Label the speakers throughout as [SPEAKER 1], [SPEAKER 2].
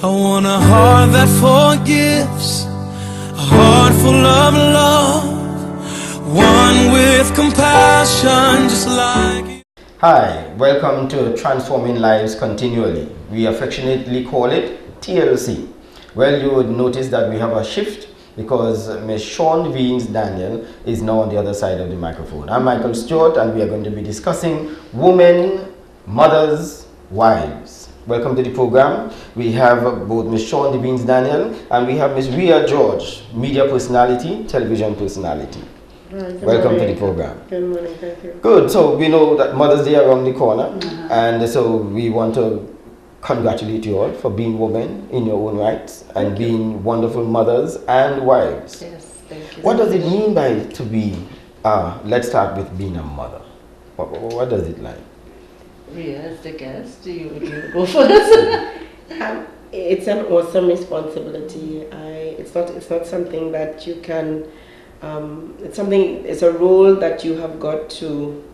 [SPEAKER 1] I want a heart that forgives, a heart full of love, one with compassion just like you.
[SPEAKER 2] Hi, welcome to Transforming Lives Continually. We affectionately call it TLC. Well, you would notice that we have a shift because Ms. Sean Veens Daniel is now on the other side of the microphone. I'm Michael Stewart and we are going to be discussing women, mothers, wives. Welcome to the program. We have both Ms. Sean Veens Daniel and we have Ms. Ria George, media personality, television personality. Welcome to the program.
[SPEAKER 3] Good morning, thank you.
[SPEAKER 2] Good. So we know that Mother's Day around the corner, and so we want to congratulate you all for being women in your own rights and being wonderful mothers and wives.
[SPEAKER 3] Yes, thank you.
[SPEAKER 2] What does it mean by to be? Let's start with being a mother. What does it like?
[SPEAKER 3] Ria, as the guest, do you go first? It's an awesome responsibility. It's not something that you can. It's a role that you have got to,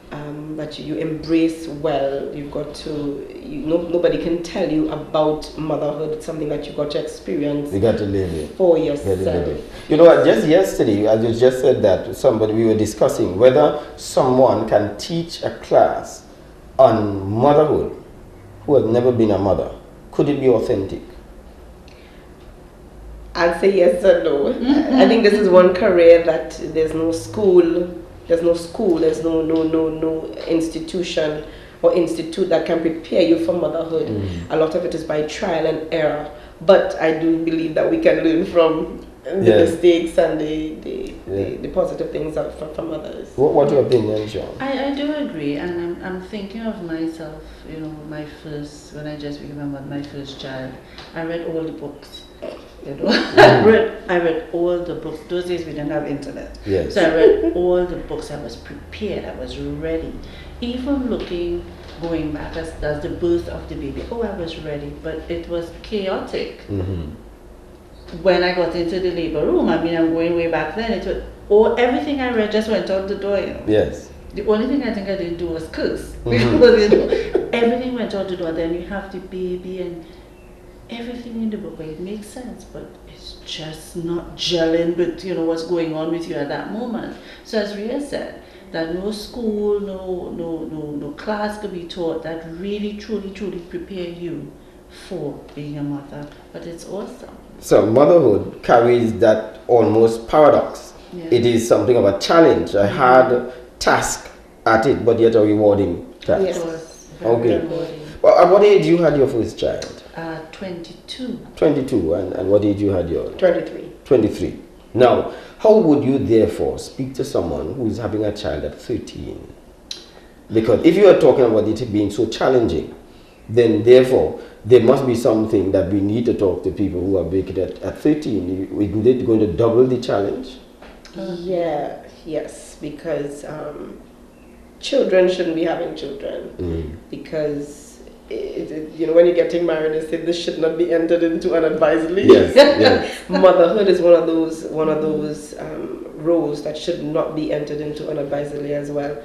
[SPEAKER 3] that you embrace well. You've got to, nobody can tell you about motherhood. It's something that you've got to experience.
[SPEAKER 2] You got to live it.
[SPEAKER 3] For yourself.
[SPEAKER 2] You know what, just yesterday, I just said that to somebody, we were discussing whether someone can teach a class on motherhood who has never been a mother. Could it be authentic?
[SPEAKER 3] I'd say yes or no. I think this is one career that there's no school, there's no institution or institute that can prepare you for motherhood. A lot of it is by trial and error. But I do believe that we can learn from the mistakes and the positive things from others.
[SPEAKER 2] What's your opinion, Sean?
[SPEAKER 4] I do agree, and I'm thinking of myself, when I just became a mother, my first child, I read all the books. I read all the books. Those days we didn't have internet.
[SPEAKER 2] Yes.
[SPEAKER 4] So I read all the books. I was prepared. I was ready. Even going back as the birth of the baby. Oh, I was ready, but it was chaotic. When I got into the labor room, I'm going way back then. Everything I read just went out the door.
[SPEAKER 2] Yes.
[SPEAKER 4] The only thing I think I didn't do was curse. Because everything went out the door. Then you have the baby and everything in the book, it makes sense, but it's just not gelling with what's going on with you at that moment. So as Ria said, that no school, no class could be taught that really truly prepare you for being a mother. But it's awesome.
[SPEAKER 2] So motherhood carries that almost paradox.
[SPEAKER 4] Yeah.
[SPEAKER 2] It is something of a challenge, a hard task at it, but yet a rewarding task.
[SPEAKER 3] Yes.
[SPEAKER 2] Okay.
[SPEAKER 4] Rewarding.
[SPEAKER 2] Well, at what age you had your first child?
[SPEAKER 4] 22.
[SPEAKER 2] 22. And what age you had your?
[SPEAKER 3] 23.
[SPEAKER 2] 23. Now, how would you therefore speak to someone who is having a child at 13? Because if you are talking about it being so challenging, then therefore there must be something that we need to talk to people who are making it at 13. Is it going to double the challenge?
[SPEAKER 3] Yes, because children shouldn't be having children. Because when you're getting married, they say this should not be entered into unadvisedly.
[SPEAKER 2] Yes.
[SPEAKER 3] Motherhood is one of those roles that should not be entered into unadvisedly as well,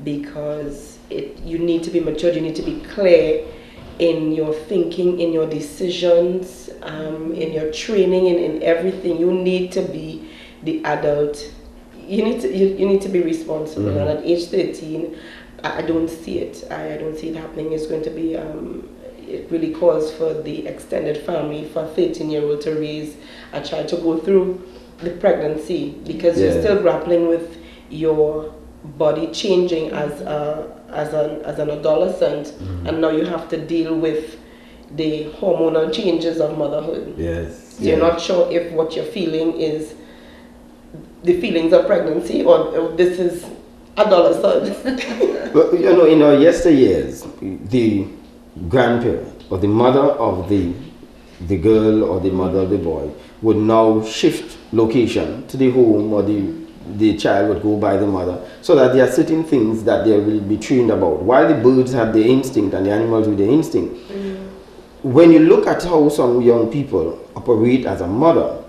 [SPEAKER 3] because you need to be matured, you need to be clear in your thinking, in your decisions, in your training, in everything. You need to be the adult. You need to be responsible. And at age 13, I don't see it. I don't see it happening. It's going to be, it really calls for the extended family, for a 13-year-old to raise a child, to go through the pregnancy, because you're still grappling with your body changing as an adolescent, and now you have to deal with the hormonal changes of motherhood.
[SPEAKER 2] Yes.
[SPEAKER 3] So you're not sure if what you're feeling is the feelings of pregnancy or this is adolescence.
[SPEAKER 2] But in our yesteryears, the grandparent or the mother of the girl or the mother of the boy would now shift location to the home, or the child would go by the mother, so that there are certain things that they will be trained about. While the birds have their instinct and the animals with their instinct, when you look at how some young people operate as a mother,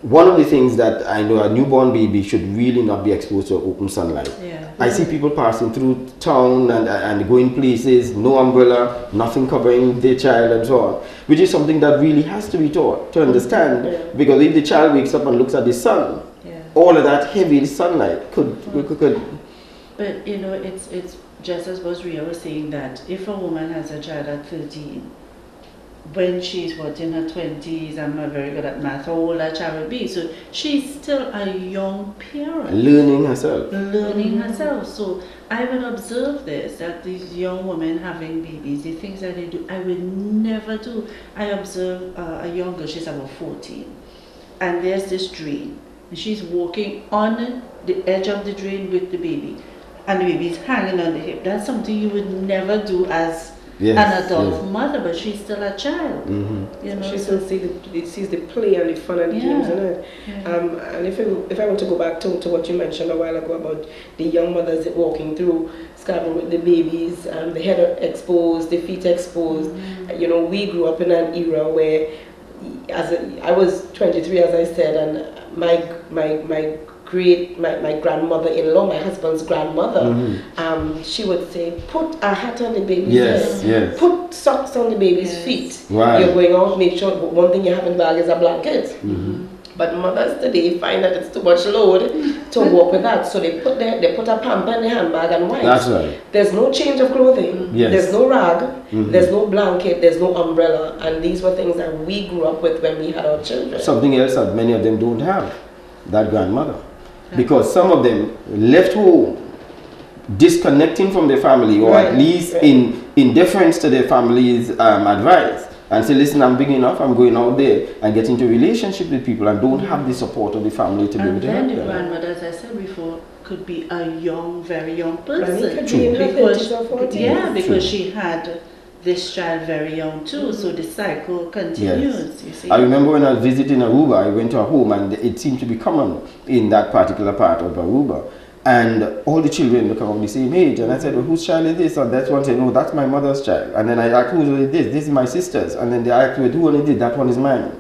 [SPEAKER 2] one of the things that I know a newborn baby should really not be exposed to open sunlight.
[SPEAKER 4] Yeah.
[SPEAKER 2] I see people passing through town and going places, no umbrella, nothing covering their child and so on, which is something that really has to be taught to understand.
[SPEAKER 3] Yeah.
[SPEAKER 2] Because if the child wakes up and looks at the sun,
[SPEAKER 4] Yeah.
[SPEAKER 2] all of that heavy sunlight could
[SPEAKER 4] But you know, it's just as what Ria was saying, that if a woman has a child at 13, when she's in her 20s, I'm not very good at math, how old that child will be. So she's still a young parent.
[SPEAKER 2] learning herself.
[SPEAKER 4] Learning herself. So I would observe this, that these young women having babies, the things that they do, I would never do. I observe a young girl, she's about 14, and there's this drain. And she's walking on the edge of the drain with the baby, and the baby is hanging on the hip. That's something you would never do as
[SPEAKER 2] Yes,
[SPEAKER 4] an adult
[SPEAKER 2] yes.
[SPEAKER 4] mother, but she's still a child. You know,
[SPEAKER 3] She
[SPEAKER 4] so-
[SPEAKER 3] still sees the play and the fun and the games in it.
[SPEAKER 4] Yeah.
[SPEAKER 3] And if I want to go back to what you mentioned a while ago about the young mothers walking through Scarborough with the babies, the head exposed, the feet exposed. You know, we grew up in an era where, I was 23, as I said, and my grandmother-in-law, my husband's grandmother, she would say, put a hat on the baby's
[SPEAKER 2] Yes,
[SPEAKER 3] head,
[SPEAKER 2] yes.
[SPEAKER 3] put socks on the baby's
[SPEAKER 4] Yes.
[SPEAKER 3] feet.
[SPEAKER 2] Right.
[SPEAKER 3] You're going out, make sure one thing you have in bag is a blanket. But mothers today find that it's too much load to walk with that, so they put a pamper in the handbag and wipes.
[SPEAKER 2] That's right.
[SPEAKER 3] There's no change of clothing.
[SPEAKER 2] Yes.
[SPEAKER 3] There's no rag. There's no blanket. There's no umbrella. And these were things that we grew up with when we had our children.
[SPEAKER 2] Something else that many of them don't have, that grandmother. Because some of them left home disconnecting from their family, or at
[SPEAKER 3] Right,
[SPEAKER 2] least
[SPEAKER 3] right.
[SPEAKER 2] in deference to their family's advice, and say, listen, I'm big enough, I'm going out there and get into a relationship with people and don't have the support of the family to be able
[SPEAKER 4] And
[SPEAKER 2] to
[SPEAKER 4] then
[SPEAKER 2] help
[SPEAKER 4] the
[SPEAKER 2] them.
[SPEAKER 4] grandmother, as I said before, could be a young, very young
[SPEAKER 3] Granny
[SPEAKER 4] person.
[SPEAKER 3] could be in her
[SPEAKER 4] Because-
[SPEAKER 3] 50s or 40s.
[SPEAKER 4] Yeah, because
[SPEAKER 2] True.
[SPEAKER 4] she had this child very young too, so the cycle continues, you see.
[SPEAKER 2] I remember when I was visiting Aruba, I went to a home and it seemed to be common in that particular part of Aruba. And all the children look around the same age. And I said, well, whose child is this? And that one said, no, that's my mother's child. And then I asked, who is this? This is my sister's. And then they asked, well, who only did? That one is mine.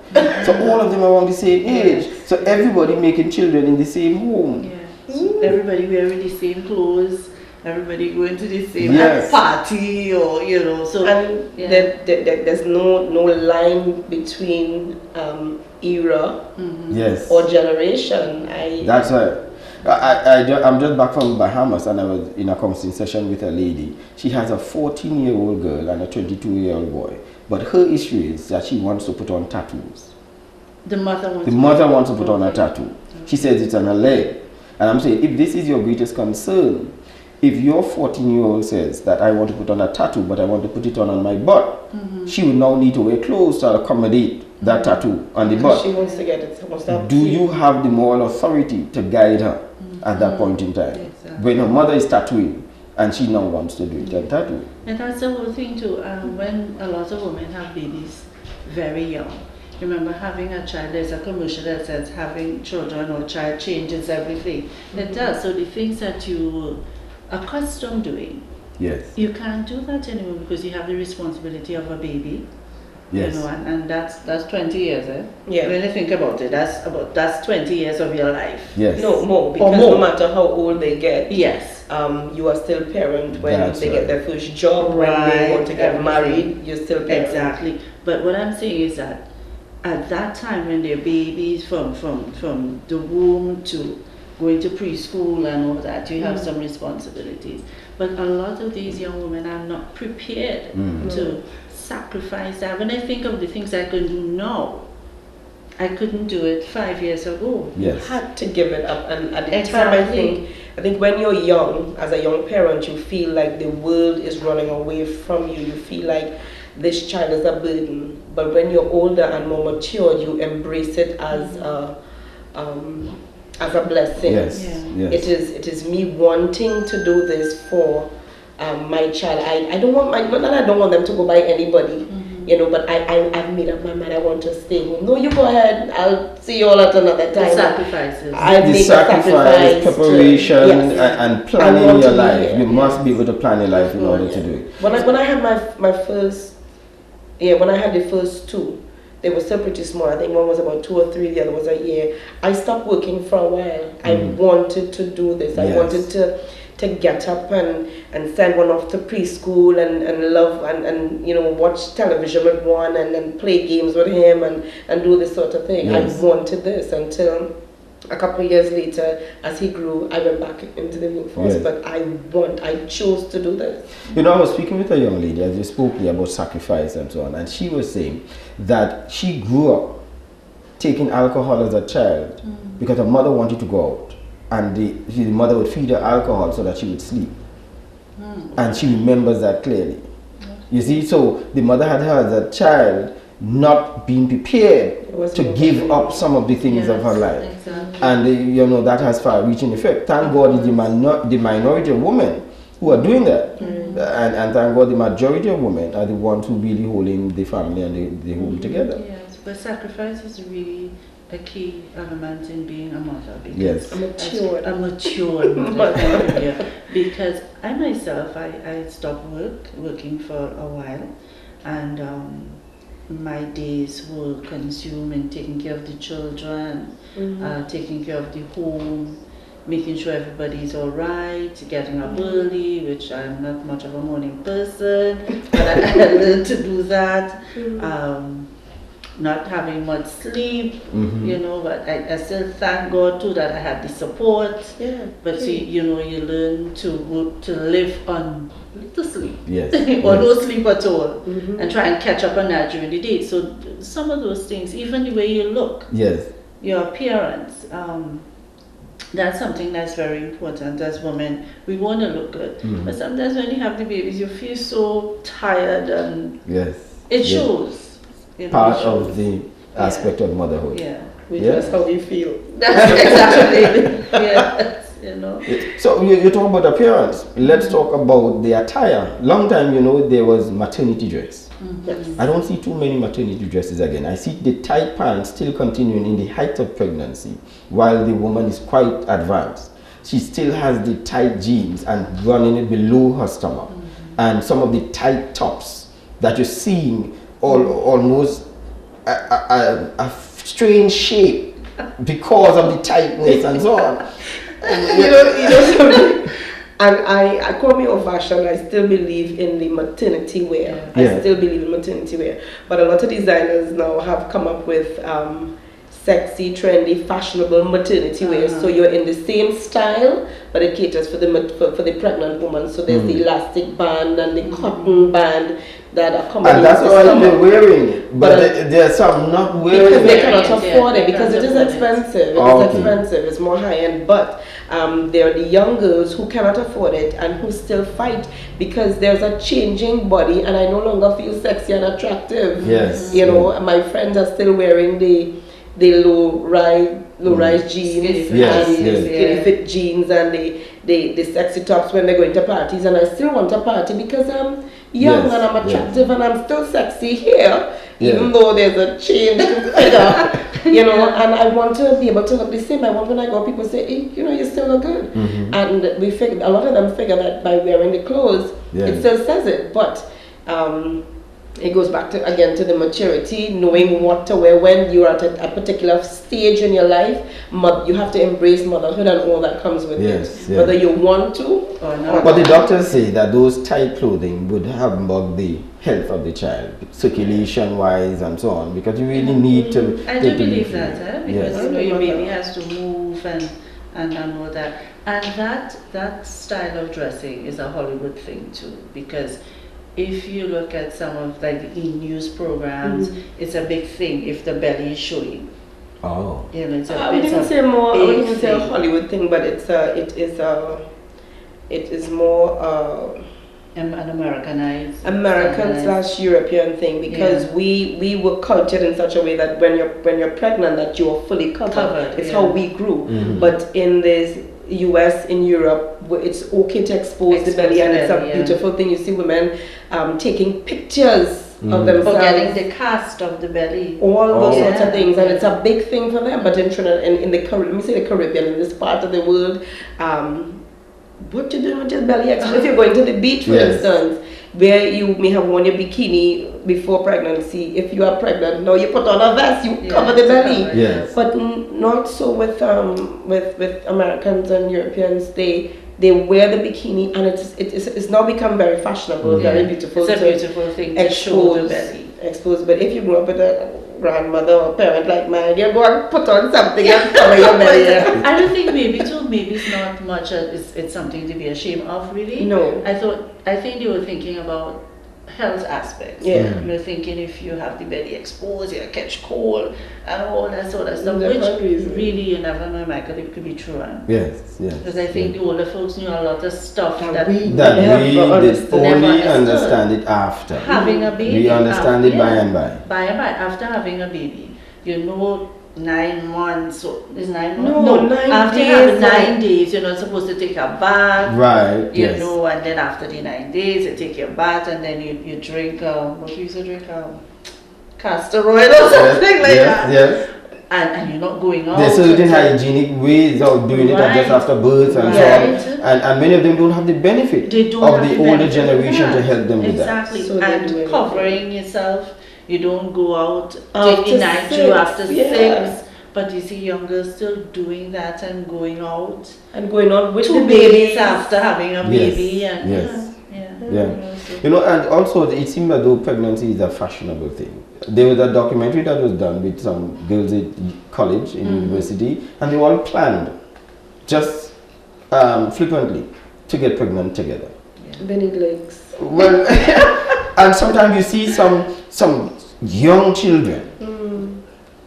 [SPEAKER 2] So all of them are around the same age. So everybody making children in the same home.
[SPEAKER 4] Yes. Everybody wearing the same clothes, everybody going to the same
[SPEAKER 2] Yes.
[SPEAKER 4] party, or you know, so
[SPEAKER 3] And
[SPEAKER 4] yeah.
[SPEAKER 3] there's no line between era
[SPEAKER 2] Yes.
[SPEAKER 3] or generation.
[SPEAKER 2] That's right. I'm just back from Bahamas, and I was in a counseling session with a lady. She has a 14-year-old girl and a 22-year-old boy. But her issue is that she wants to put on tattoos.
[SPEAKER 4] the mother wants
[SPEAKER 2] The mother wants to put on a tattoo. She says it's on her leg. And I'm saying, if this is your greatest concern, if your 14-year-old says that I want to put on a tattoo, but I want to put it on my butt, she would now need to wear clothes to accommodate that tattoo on the
[SPEAKER 3] Because she
[SPEAKER 2] butt.
[SPEAKER 3] wants to get it. Wants to have
[SPEAKER 2] Do you have the moral authority to guide her at that point in time?
[SPEAKER 4] Exactly.
[SPEAKER 2] When her mother is tattooing, and she now wants to do it and tattoo.
[SPEAKER 4] And that's the whole thing too. When a lot of women have babies very young, remember having a child, there's a commercial that says having children or child changes everything. It does. So the things that you accustomed doing,
[SPEAKER 2] Yes.
[SPEAKER 4] you can't do that anymore because you have the responsibility of a baby.
[SPEAKER 2] Yes.
[SPEAKER 4] You know, and that's 20 years, eh?
[SPEAKER 3] Yeah.
[SPEAKER 4] When you think about it, that's 20 years of your life.
[SPEAKER 2] Yes.
[SPEAKER 3] No, more. Because
[SPEAKER 4] more.
[SPEAKER 3] no matter how old they get,
[SPEAKER 4] Yes.
[SPEAKER 3] you are still parent when
[SPEAKER 2] That's
[SPEAKER 3] they
[SPEAKER 2] right.
[SPEAKER 3] get their first job, when they
[SPEAKER 4] Right,
[SPEAKER 3] want to get
[SPEAKER 4] everything.
[SPEAKER 3] married, you're still parent.
[SPEAKER 4] Exactly. But what I'm saying is that at that time when they're babies from the womb to going to preschool and all that, you have some responsibilities. But a lot of these young women are not prepared to sacrifice that. When I think of the things I can do now, I couldn't do it 5 years ago.
[SPEAKER 2] Yes.
[SPEAKER 3] Had to give it up, and at the
[SPEAKER 4] Exactly.
[SPEAKER 3] time I think when you're young, as a young parent, you feel like the world is running away from you. You feel like this child is a burden. But when you're older and more mature, you embrace it as a blessing.
[SPEAKER 2] Yes.
[SPEAKER 4] Yeah.
[SPEAKER 2] Yes.
[SPEAKER 3] It is me wanting to do this for my child. I don't want I don't want them to go by anybody. You know, but I've made up my mind. I want to stay home. No, you go ahead. I'll see you all at another
[SPEAKER 4] The
[SPEAKER 3] time.
[SPEAKER 4] sacrifices.
[SPEAKER 3] I
[SPEAKER 2] The
[SPEAKER 3] make a
[SPEAKER 2] sacrifice,
[SPEAKER 3] sacrifice
[SPEAKER 2] preparation,
[SPEAKER 3] to- yes.
[SPEAKER 2] and
[SPEAKER 3] I
[SPEAKER 2] planning
[SPEAKER 3] want
[SPEAKER 2] your
[SPEAKER 3] to be
[SPEAKER 2] life.
[SPEAKER 3] here.
[SPEAKER 2] You must be able to plan your life in order to do it.
[SPEAKER 3] When I had my first, when I had the first two, they were still pretty small. I think one was about 2 or 3, the other was a year. I stopped working for a while. I wanted to do this. I wanted to get up and send one off to preschool and love and watch television with one and play games with him and do this sort of thing. I wanted this until a couple of years later, as he grew, I went back into the workforce. But I chose to do this.
[SPEAKER 2] I was speaking with a young lady, as you spoke here about sacrifice and so on, and she was saying that she grew up taking alcohol as a child because her mother wanted to go out, and the mother would feed her alcohol so that she would sleep. And she remembers that clearly. You see, so the mother had her as a child not being prepared to give up some of the things of her life.
[SPEAKER 4] Exactly.
[SPEAKER 2] And that has far-reaching effect. Thank God it's the minority of women who are doing that. And thank God the majority of women are the ones who really holding the family and the home together.
[SPEAKER 4] Yes, but sacrifice is really a key element in being a mother.
[SPEAKER 2] Yes.
[SPEAKER 3] A mature
[SPEAKER 4] mother. Yeah. Because I myself, I stopped working for a while, and my days were consumed in taking care of the children, taking care of the home, making sure everybody's all right, getting up early, which I'm not much of a morning person, but I learned to do that. Not having much sleep, but I still thank God too that I had the support.
[SPEAKER 3] Yeah.
[SPEAKER 4] But see, you learn to live on little sleep.
[SPEAKER 2] Yes.
[SPEAKER 4] Or no sleep at all. And try and catch up on that during the day. So some of those things, even the way you look,
[SPEAKER 2] Yes.
[SPEAKER 4] your appearance, that's something that's very important as women. We want to look good. But sometimes when you have the babies, you feel so tired and it shows.
[SPEAKER 2] Part of the aspect of motherhood.
[SPEAKER 4] Yeah.
[SPEAKER 3] That's how we feel.
[SPEAKER 4] That's exactly
[SPEAKER 2] So you talk about appearance. Let's talk about the attire. Long time, there was maternity dress.
[SPEAKER 3] Yes.
[SPEAKER 2] I don't see too many maternity dresses again. I see the tight pants still continuing in the height of pregnancy, while the woman is quite advanced. She still has the tight jeans and running it below her stomach, and some of the tight tops that you're seeing almost a strange shape because of the tightness and so on.
[SPEAKER 3] Something. And I call me old-fashioned. I still believe in the maternity wear. I still believe in maternity wear. But a lot of designers now have come up with sexy, trendy, fashionable maternity wear. So you're in the same style, but it caters for the pregnant woman. So there's the elastic band and the cotton band that accommodates.
[SPEAKER 2] And that's why they're wearing it. But there are some not wearing
[SPEAKER 3] because they
[SPEAKER 2] it.
[SPEAKER 3] cannot afford it, because it is expensive. It is expensive. It's more high end. But there are the young girls who cannot afford it and who still fight because there's a changing body, and I no longer feel sexy and attractive.
[SPEAKER 2] Yes.
[SPEAKER 3] My friends are still wearing the low-rise jeans and skinny fit jeans and the sexy tops when they're going to parties, and I still want a party because I'm young and I'm attractive and I'm still sexy here, even though there's a change in figure, and I want to be able to look the same. I want when I go, people say, hey, you still look good. And a lot of them figure that by wearing the clothes, it still says it, but it goes back to the maturity, knowing what to wear when you're at a particular stage in your life. You have to embrace motherhood and all that comes with it, whether you want to or not.
[SPEAKER 2] But the doctors say that those tight clothing would hamper the health of the child, circulation-wise and so on, because you really need to.
[SPEAKER 4] I do believe that, because your baby has to move and all that, and that style of dressing is a Hollywood thing too, because if you look at some of the news programs, it's a big thing if the belly is showing.
[SPEAKER 2] Oh.
[SPEAKER 4] It's a
[SPEAKER 3] I wouldn't say a Hollywood thing, but it is more
[SPEAKER 4] an Americanized
[SPEAKER 3] American/European thing, because we were cultured in such a way that when you're pregnant that you are fully covered. It's how we grew. But in this US, in Europe, it's okay to expose the belly, and it's a beautiful thing. You see women taking pictures of themselves,
[SPEAKER 4] forgetting the cast of the belly,
[SPEAKER 3] all those sorts of things, and it's a big thing for them. But in Trinidad, in the Caribbean, in this part of the world, what you doing with your belly exposed? If you're going to the beach, for instance, where you may have worn your bikini before pregnancy. If you are pregnant, now you put on a vest, you cover the belly.
[SPEAKER 2] Yes.
[SPEAKER 3] But not so with Americans and Europeans. They wear the bikini, and it's now become very fashionable, very beautiful.
[SPEAKER 4] It's a beautiful thing to show the belly.
[SPEAKER 3] Expose. But if you grew up with a grandmother or parent like mine, you go and put on something and cover your belly.
[SPEAKER 4] I don't think maybe it's not much. It's something to be ashamed of, really.
[SPEAKER 3] No.
[SPEAKER 4] I think they were thinking about health aspects.
[SPEAKER 3] Yeah.
[SPEAKER 4] You're thinking if you have the belly exposed, you'll catch cold and all that sort of stuff,
[SPEAKER 3] Different
[SPEAKER 4] which
[SPEAKER 3] reason.
[SPEAKER 4] really you never know, Michael, it could be true.
[SPEAKER 2] Yes.
[SPEAKER 4] Because I think the older folks knew a lot of stuff that
[SPEAKER 3] we
[SPEAKER 2] That we
[SPEAKER 3] never
[SPEAKER 2] did only
[SPEAKER 4] Never
[SPEAKER 2] understand it after.
[SPEAKER 4] having a baby.
[SPEAKER 2] We understand it by and by.
[SPEAKER 4] By and by, after having a baby, you know 9 months, so is 9 months?
[SPEAKER 3] No, 9
[SPEAKER 4] after
[SPEAKER 3] days,
[SPEAKER 4] you have
[SPEAKER 3] no.
[SPEAKER 4] 9 days, you're not supposed to take a bath.
[SPEAKER 2] Right.
[SPEAKER 4] You
[SPEAKER 2] Yes.
[SPEAKER 4] know, and then after the 9 days, you take your bath, and then you drink, what do you used to drink? Castor oil or something like that.
[SPEAKER 2] Yes.
[SPEAKER 4] And you're not going out.
[SPEAKER 2] There's certain hygienic ways of doing it just after birth and
[SPEAKER 4] Right.
[SPEAKER 2] so on. And many of them don't have the benefit
[SPEAKER 4] They don't
[SPEAKER 2] of
[SPEAKER 4] have
[SPEAKER 2] the
[SPEAKER 4] the
[SPEAKER 2] older
[SPEAKER 4] benefit of
[SPEAKER 2] generation to
[SPEAKER 4] that.
[SPEAKER 2] help them with
[SPEAKER 4] Exactly.
[SPEAKER 3] So they do
[SPEAKER 4] and
[SPEAKER 3] everything.
[SPEAKER 4] covering yourself. You don't go out,
[SPEAKER 3] After
[SPEAKER 4] take the night
[SPEAKER 3] 6,
[SPEAKER 4] due after
[SPEAKER 3] yeah.
[SPEAKER 4] 6. But you see young girls still doing that and going out.
[SPEAKER 3] And going on with
[SPEAKER 4] 2
[SPEAKER 3] the
[SPEAKER 4] babies after having a
[SPEAKER 2] Yes,
[SPEAKER 4] baby. And
[SPEAKER 2] yes.
[SPEAKER 4] Yeah.
[SPEAKER 2] Yeah. You know, and also it seems as though pregnancy is a fashionable thing. There was a documentary that was done with some girls at college, in university, and they all planned just flippantly to get pregnant together.
[SPEAKER 3] They need legs.
[SPEAKER 2] Well, and sometimes you see some young children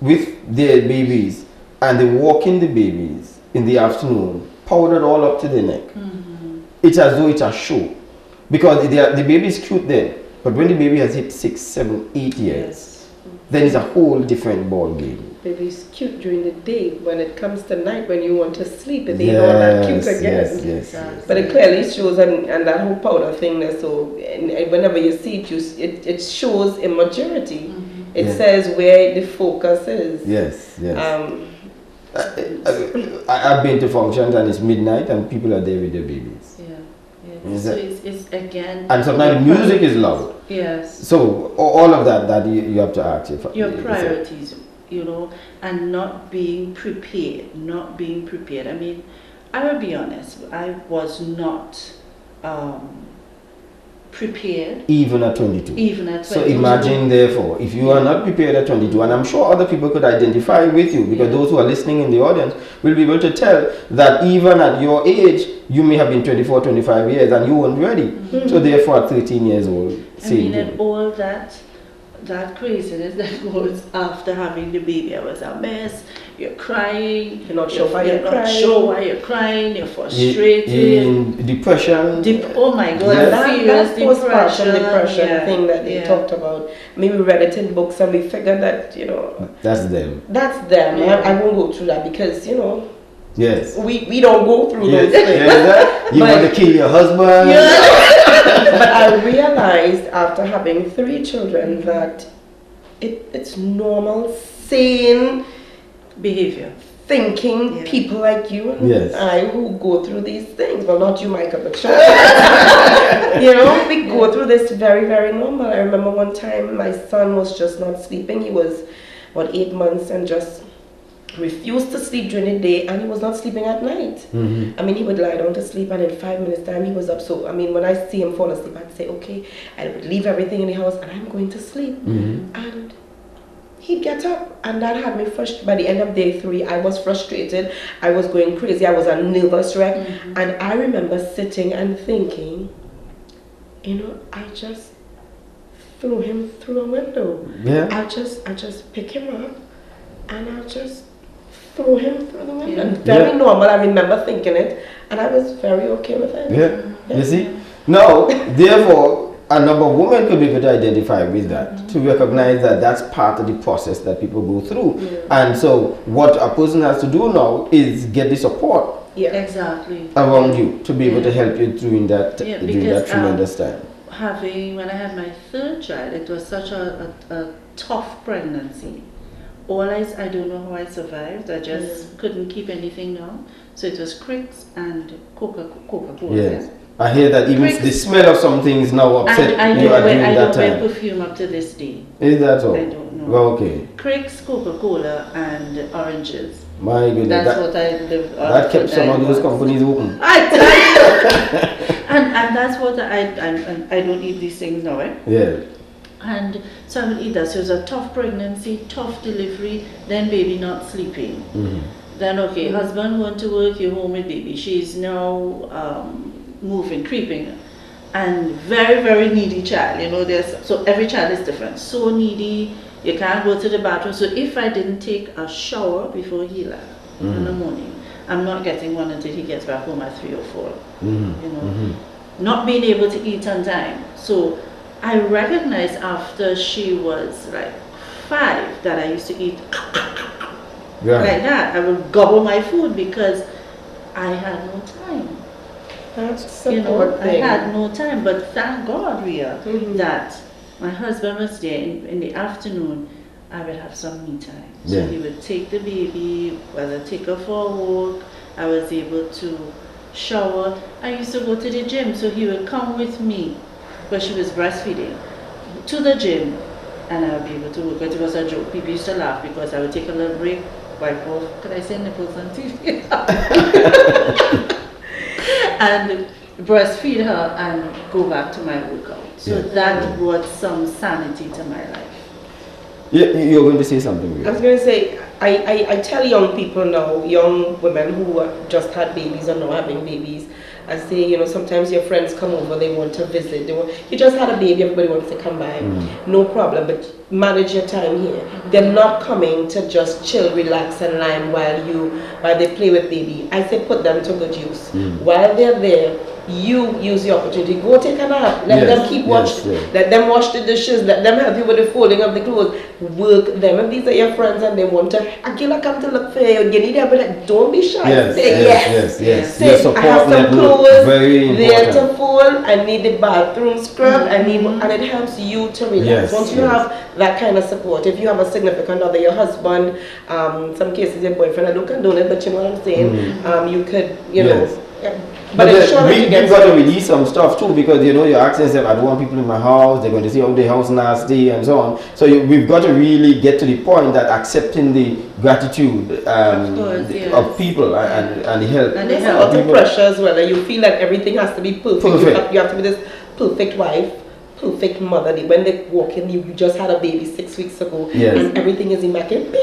[SPEAKER 2] with their babies, and they walk in the babies in the afternoon, powdered all up to their neck. It's as though it's a show, because the baby is cute then, but when the baby has hit 6, 7, 8 years, then it's a whole different ball game.
[SPEAKER 3] Baby's cute during the day. When it comes to night, when you want to sleep, they don't that cute again.
[SPEAKER 2] Yes.
[SPEAKER 3] But it clearly shows, and that whole powder thing there, so and whenever you see it, it shows immaturity. It
[SPEAKER 2] Yeah.
[SPEAKER 3] says where the focus is.
[SPEAKER 2] Yes.
[SPEAKER 3] Um,
[SPEAKER 2] I've been to functions and it's midnight and people are there with their babies. Is
[SPEAKER 4] So
[SPEAKER 2] that-
[SPEAKER 4] it's again.
[SPEAKER 2] And sometimes music is loud.
[SPEAKER 4] Yes.
[SPEAKER 2] So all of that you have to ask yourself.
[SPEAKER 4] Your priorities, you know, and not being prepared. I mean, I will be honest, I was not prepared
[SPEAKER 2] Even at 22.
[SPEAKER 4] even at 22.
[SPEAKER 2] So imagine, therefore, if you are not prepared at 22, and I'm sure other people could identify with you, because those who are listening in the audience will be able to tell that even at your age, you may have been 24, 25 years and you weren't ready. So therefore, at 13 years old,
[SPEAKER 4] I
[SPEAKER 2] same
[SPEAKER 4] mean,
[SPEAKER 2] thing.
[SPEAKER 4] and all that craziness that goes after having the baby, I was a mess. You're crying.
[SPEAKER 3] You're not sure why you're
[SPEAKER 4] not
[SPEAKER 3] crying.
[SPEAKER 4] sure why you're crying. You're
[SPEAKER 2] You-
[SPEAKER 4] frustrated.
[SPEAKER 2] in depression.
[SPEAKER 4] Oh my God!
[SPEAKER 2] Yes.
[SPEAKER 3] that
[SPEAKER 4] Serious
[SPEAKER 3] postpartum depression
[SPEAKER 4] yeah,
[SPEAKER 3] thing that they
[SPEAKER 4] yeah.
[SPEAKER 3] talked about. Maybe we read it in books and we figured that,
[SPEAKER 2] That's them.
[SPEAKER 3] that's them.
[SPEAKER 4] Yeah.
[SPEAKER 3] I won't go through that because,
[SPEAKER 2] Yes.
[SPEAKER 3] we don't go through
[SPEAKER 2] Yes.
[SPEAKER 3] those things.
[SPEAKER 2] Yes. You
[SPEAKER 3] But-
[SPEAKER 2] want to kill your husband.
[SPEAKER 3] But I realized after having 3 children that it's normal, sane
[SPEAKER 4] behavior.
[SPEAKER 3] thinking
[SPEAKER 4] Yeah.
[SPEAKER 3] people like you and
[SPEAKER 2] Yes.
[SPEAKER 3] I who go through these things. Well, not you, Michael, but sure. We go through this very, very normal. I remember one time my son was just not sleeping. He was, 8 months and just refused to sleep during the day, and he was not sleeping at night. I mean, he would lie down to sleep, and in 5 minutes time he was up. So, I mean, when I see him fall asleep, I'd say, okay, I would leave everything in the house and I'm going to sleep. And he'd get up, and that had me frustrated. By the end of day 3, I was frustrated. I was going crazy. I was a nervous wreck. And I remember sitting and thinking, I just threw him through a window.
[SPEAKER 2] Yeah.
[SPEAKER 3] I'll just pick him up and I'll just throw him through the window.
[SPEAKER 4] Yeah.
[SPEAKER 3] And very
[SPEAKER 2] Yeah.
[SPEAKER 3] normal. I remember thinking it, and I was very okay with it.
[SPEAKER 2] Yeah. You see? Now, therefore, a number of women could be able to identify with that, to recognize that that's part of the process that people go through. And so, what a person has to do now is get the support
[SPEAKER 3] Yeah.
[SPEAKER 4] Exactly.
[SPEAKER 2] around you to be able to help you during that
[SPEAKER 4] Yeah,
[SPEAKER 2] during that
[SPEAKER 4] because,
[SPEAKER 2] tremendous time.
[SPEAKER 4] When I had my 3rd child, it was such a tough pregnancy. I don't know how I survived. I just couldn't keep anything down. So it was Cricks and Coca-Cola.
[SPEAKER 2] Yes. I hear that even
[SPEAKER 4] Pricks.
[SPEAKER 2] the smell of something is now upset
[SPEAKER 4] I
[SPEAKER 2] you
[SPEAKER 4] don't
[SPEAKER 2] are
[SPEAKER 4] wear,
[SPEAKER 2] doing
[SPEAKER 4] I
[SPEAKER 2] that
[SPEAKER 4] don't wear
[SPEAKER 2] time.
[SPEAKER 4] perfume up to this day.
[SPEAKER 2] Is that so?
[SPEAKER 4] I don't know.
[SPEAKER 2] Well, okay.
[SPEAKER 4] Crick's, Coca-Cola, and oranges.
[SPEAKER 2] My goodness.
[SPEAKER 4] That's what I live on.
[SPEAKER 2] That
[SPEAKER 4] for
[SPEAKER 2] kept some of
[SPEAKER 4] 9
[SPEAKER 2] those
[SPEAKER 4] months.
[SPEAKER 2] companies open.
[SPEAKER 4] I tell you. and that's what I don't eat these things now, eh?
[SPEAKER 2] Yeah.
[SPEAKER 4] And so I would eat that. So it was a tough pregnancy, tough delivery, then baby not sleeping. Then okay, husband went to work, you're home with baby. She's now moving, creeping. And very, very needy child, you know, so every child is different. So needy, you can't go to the bathroom. So if I didn't take a shower before he left in the morning, I'm not getting one until he gets back home at 3 or 4. You know, not being able to eat on time. So I recognized after she was like 5 that I used to eat like that. I would gobble my food because I had no time.
[SPEAKER 3] That's
[SPEAKER 4] You know,
[SPEAKER 3] support
[SPEAKER 4] I
[SPEAKER 3] thing.
[SPEAKER 4] had no time, but thank God, Rhea,
[SPEAKER 3] Mhm.
[SPEAKER 4] that my husband was there in the afternoon. I would have some me time. So
[SPEAKER 2] Yeah.
[SPEAKER 4] he would take the baby, whether take her for a walk. I was able to shower. I used to go to the gym, so he would come with me, because she was breastfeeding, to the gym, and I would be able to work. But it was a joke. People used to laugh because I would take a little break, wipe off. Could I say nipples on TV? And breastfeed her and go back to my workout. So
[SPEAKER 2] Yeah.
[SPEAKER 4] that brought some sanity to my life.
[SPEAKER 2] You're going to say something.
[SPEAKER 3] I was going to say, I tell young people now, young women who just had babies or now having babies, I say, you know, sometimes your friends come over, they want to visit. You just had a baby, everybody wants to come by. No problem, but manage your time here. They're not coming to just chill, relax, and lime while they play with baby. I say put them to good use. While they're there, you use the opportunity. Go take a nap. Let them keep watching. Let them wash the dishes. Let them help you with the folding of the clothes. Work them. If these are your friends and they want to, Akila come to look for you. You need help, but don't be shy. Say yes. Say,
[SPEAKER 2] Your support
[SPEAKER 3] I have some
[SPEAKER 2] network,
[SPEAKER 3] clothes
[SPEAKER 2] very
[SPEAKER 3] there
[SPEAKER 2] important.
[SPEAKER 3] to fold. I need the bathroom scrub. And it helps you to relax.
[SPEAKER 2] Yes,
[SPEAKER 3] Once you have that kind of support, if you have a significant other, your husband, some cases your boyfriend, I don't condone it, but you know what I'm saying. You could, you know.
[SPEAKER 2] But
[SPEAKER 3] ensure that you
[SPEAKER 2] we've
[SPEAKER 3] get
[SPEAKER 2] got to
[SPEAKER 3] some-
[SPEAKER 2] release some stuff too, because you know you're asking yourself, I don't want people in my house, they're going to see how the house nasty and so on. So we've got to really get to the point that accepting the gratitude of people and the help.
[SPEAKER 4] And
[SPEAKER 3] There's
[SPEAKER 4] the
[SPEAKER 3] a
[SPEAKER 4] help.
[SPEAKER 3] lot of pressure as well. You feel that everything has to be perfect. You have to be this perfect wife, perfect mother. When they walk in, you just had a baby 6 weeks ago, and everything is immaculate.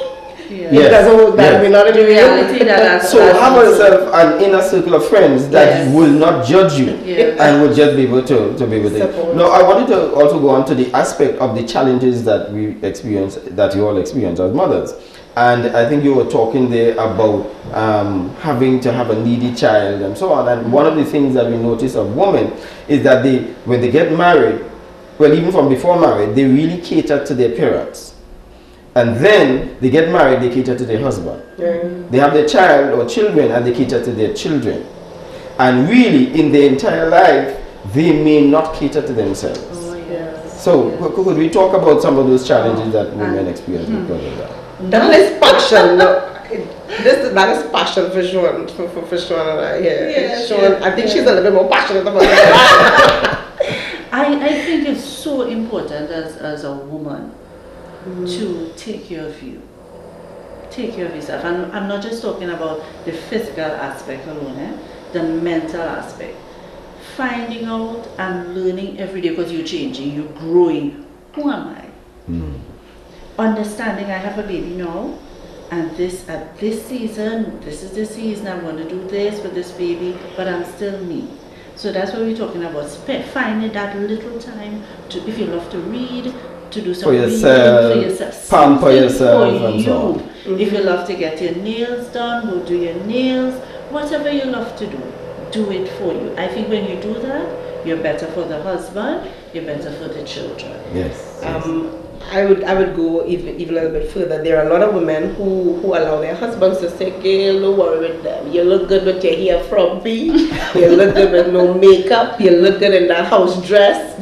[SPEAKER 4] Yeah.
[SPEAKER 3] It doesn't work that way, not in
[SPEAKER 4] The reality that's
[SPEAKER 2] So have yourself an inner circle of friends that will not judge you and will just be able to be able to.
[SPEAKER 3] Support.
[SPEAKER 2] Now I wanted to also go on to the aspect of the challenges that we experience, that you all experience as mothers. And I think you were talking there about having to have a needy child and so on. And one of the things that we notice of women is that when they get married, well, even from before marriage, they really cater to their parents. And then they get married, they cater to their husband. They have their child or children and they cater to their children. And really, in their entire life, they may not cater to themselves. So could we talk about some of those challenges that women experience because of that?
[SPEAKER 3] That is passion. That is passion for Sean. For Sean and I. Sean, I think she's a little bit more passionate about that.
[SPEAKER 4] I think it's so important as a woman to take care of you. Take care of yourself. And I'm not just talking about the physical aspect alone, the mental aspect. Finding out and learning every day, because you're changing, you're growing. Who am I? Understanding I have a baby now, and at this season, this is the season, I'm going to do this with this baby, but I'm still me. So that's what we're talking about. Finding that little time to, if you love to read, to do some reading for yourself,
[SPEAKER 2] pamper yourself,
[SPEAKER 4] for
[SPEAKER 2] and
[SPEAKER 4] you.
[SPEAKER 2] so on.
[SPEAKER 4] If you love to get your nails done, go do your nails. Whatever you love to do it for you. I think when you do that, you're better for the husband, you're better for the children.
[SPEAKER 2] Yes.
[SPEAKER 3] I would go even a little bit further. There are a lot of women who allow their husbands to say, "Girl, don't worry with them. You look good with your hair frumpy. You look good with no makeup. You look good in that house dress."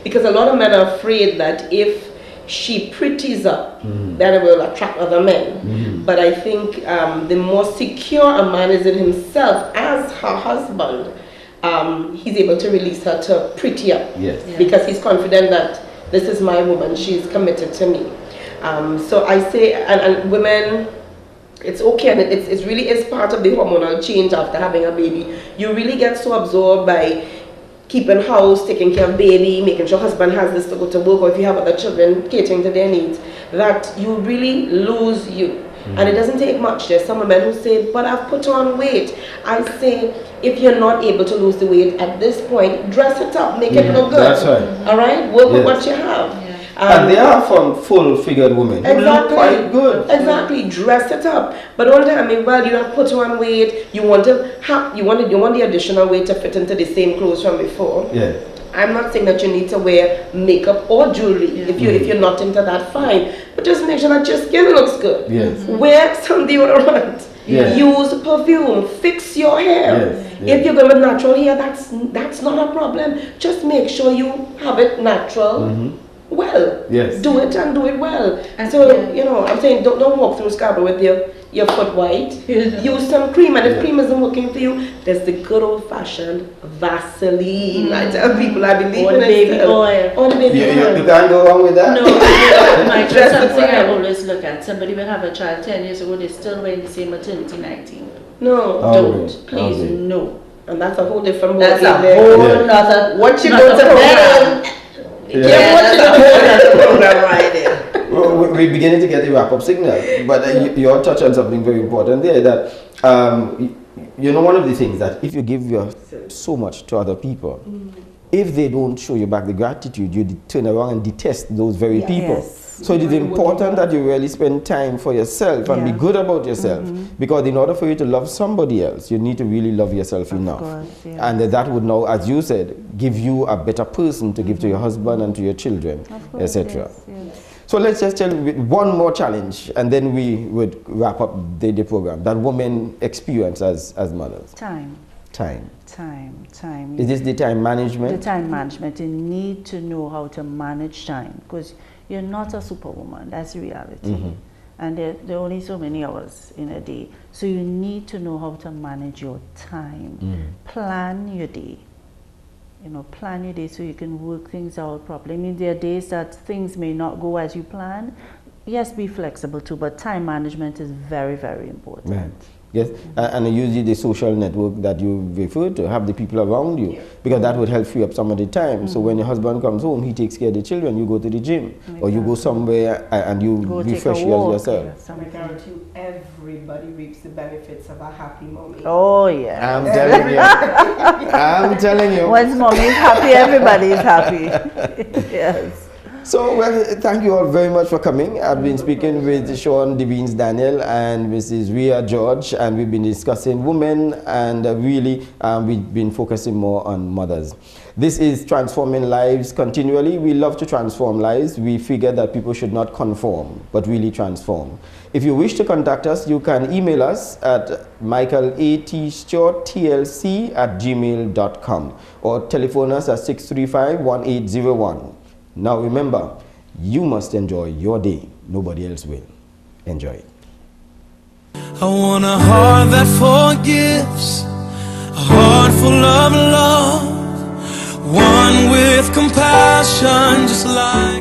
[SPEAKER 3] Because a lot of men are afraid that if she pretties up, then it will attract other men. But I think the more secure a man is in himself as her husband, he's able to release her to pretty up.
[SPEAKER 2] Yes.
[SPEAKER 4] Yeah.
[SPEAKER 3] Because he's confident that this is my woman, she's committed to me. So I say, and women, it's okay, and it really is part of the hormonal change after having a baby. You really get so absorbed by keeping house, taking care of baby, making sure husband has this to go to work, or if you have other children, catering to their needs, that you really lose you. And it doesn't take much. There's some women who say, but I've put on weight. I say, if you're not able to lose the weight at this point, dress it up, make it look good.
[SPEAKER 2] That's right.
[SPEAKER 3] All right? Work with
[SPEAKER 2] Yes.
[SPEAKER 3] what you have.
[SPEAKER 4] Yeah.
[SPEAKER 2] And they are from full-figured women. Who look
[SPEAKER 3] Exactly.
[SPEAKER 2] quite good.
[SPEAKER 3] Exactly. Dress it up. But don't tell me, well, you have put on weight. You want the additional weight to fit into the same clothes from before.
[SPEAKER 2] Yeah.
[SPEAKER 3] I'm not saying that you need to wear makeup or jewelry.
[SPEAKER 4] Yeah.
[SPEAKER 3] If you're not into that, fine. But just make sure that your skin looks good.
[SPEAKER 2] Yes.
[SPEAKER 3] Wear some deodorant.
[SPEAKER 2] Yeah.
[SPEAKER 3] Use perfume. Fix your hair.
[SPEAKER 2] Yes, yes.
[SPEAKER 3] If you're going with natural hair, that's not a problem. Just make sure you have it natural. Well,
[SPEAKER 2] Yes.
[SPEAKER 3] do it and do it well.
[SPEAKER 4] And
[SPEAKER 3] So
[SPEAKER 4] yeah.
[SPEAKER 3] I'm saying don't walk through Scarborough with your foot white. Use some cream, and if
[SPEAKER 2] Yeah.
[SPEAKER 3] cream isn't working for you, there's the good old-fashioned Vaseline. I tell people, I believe
[SPEAKER 4] Or
[SPEAKER 3] in
[SPEAKER 4] the
[SPEAKER 3] it
[SPEAKER 4] baby
[SPEAKER 3] still.
[SPEAKER 4] oil.
[SPEAKER 3] Or the baby
[SPEAKER 2] You
[SPEAKER 3] oil.
[SPEAKER 2] can't go wrong with that.
[SPEAKER 4] No, Mike,
[SPEAKER 3] Dress
[SPEAKER 4] that's
[SPEAKER 3] it
[SPEAKER 4] something I
[SPEAKER 3] well.
[SPEAKER 4] always look at. Somebody will have a child 10 years ago, they're still wearing the same maternity nightie.
[SPEAKER 3] No,
[SPEAKER 2] Oh,
[SPEAKER 4] Don't.
[SPEAKER 2] wait.
[SPEAKER 4] Please,
[SPEAKER 2] Okay.
[SPEAKER 4] no.
[SPEAKER 3] and that's a whole different
[SPEAKER 4] That's a
[SPEAKER 3] ballgame there.
[SPEAKER 4] whole
[SPEAKER 2] Yeah.
[SPEAKER 4] nother.
[SPEAKER 3] What you
[SPEAKER 4] nother
[SPEAKER 3] go to
[SPEAKER 4] program.
[SPEAKER 3] bed.
[SPEAKER 2] Yeah.
[SPEAKER 3] Yeah, what you
[SPEAKER 4] That's a whole nother program right there.
[SPEAKER 2] Well, we're beginning to get the wrap-up signal, but you're touching on something very important there, that one of the things that if you give so much to other people, if they don't show you back the gratitude, you turn around and detest those very people.
[SPEAKER 5] Yes.
[SPEAKER 2] So it is important that you really spend time for yourself and be
[SPEAKER 5] Yeah.
[SPEAKER 2] good about yourself, because in order for you to love somebody else, you need to really love yourself enough.
[SPEAKER 5] course, yeah.
[SPEAKER 2] And that would now, as you said, give you a better person to give to your husband and to your children, etc.
[SPEAKER 5] Yes, yes.
[SPEAKER 2] So let's just tell you one more challenge, and then we would wrap up the program, that women experience as mothers.
[SPEAKER 5] Time.
[SPEAKER 2] Is this the time
[SPEAKER 5] The
[SPEAKER 2] management?
[SPEAKER 5] time management. You need to know how to manage time, because you're not a superwoman. That's the reality. And there are only so many hours in a day. So you need to know how to manage your time. Plan your day. Plan your day so you can work things out properly. I mean, there are days that things may not go as you plan. Yes, be flexible too, but time management is very, very important.
[SPEAKER 2] Right. Yes, and usually the social network that you refer to, have the people around you, because that would help free up some of the time. So when your husband comes home, he takes care of the children, you go to the gym, or you go somewhere and you
[SPEAKER 5] Go take
[SPEAKER 2] refresh
[SPEAKER 5] a walk.
[SPEAKER 2] yourself.
[SPEAKER 5] Yeah,
[SPEAKER 3] I
[SPEAKER 5] something.
[SPEAKER 3] guarantee you, everybody reaps the benefits of a happy mommy.
[SPEAKER 5] Oh, yeah.
[SPEAKER 2] I'm telling you. I'm telling you.
[SPEAKER 5] Once mommy is happy, everybody is happy. Yes.
[SPEAKER 2] So, well, thank you all very much for coming. I've been speaking with Sean Devines Daniel and Mrs. Rhea George, and we've been discussing women, and really we've been focusing more on mothers. This is Transforming Lives Continually. We love to transform lives. We figure that people should not conform, but really transform. If you wish to contact us, you can email us at michaelatstortlc@gmail.com or telephone us at 635-1801. Now remember, you must enjoy your day. Nobody else will. Enjoy it.
[SPEAKER 1] I want a heart that forgives, a heart full of love, one with compassion just like